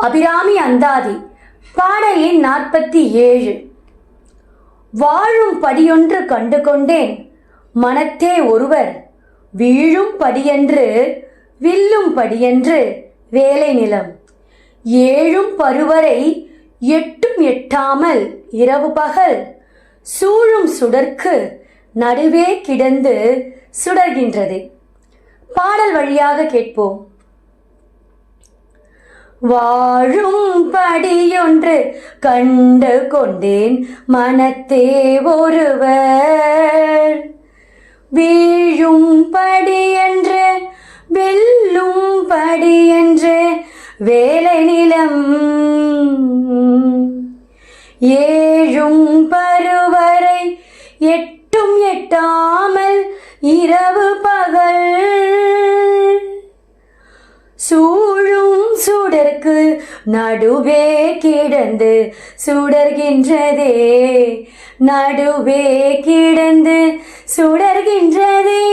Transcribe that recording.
அபிராமி அந்தாதி பாடல் எண் 47. வாழும் படியொன்று கண்டு கொண்டேன் மனத்தே ஒருவர், வீழும் படியன்று வில்லும் படியன்று வேலை நிலம், ஏழும் பருவரை எட்டும் எட்டாமல் இரவு பகல், சூழும் சுடர்க்கு நடுவே கிடந்து சுடர்கின்றது. பாடல் வழியாக கேட்போம். வாழும் படியொன்று கண்டு கொண்டேன் மனத்தே ஒருவர், வீழும் படியன்று வெல்லும் படியன்று வேலை நிலம், ஏழும் பருவரை எட்டும் எட்டாமல் இரவு பகல், சூழும் சுடர்க்கு நடுவே கிடந்து சுடர்கின்றதே, நடுவே கிடந்து சுடர்கின்றதே.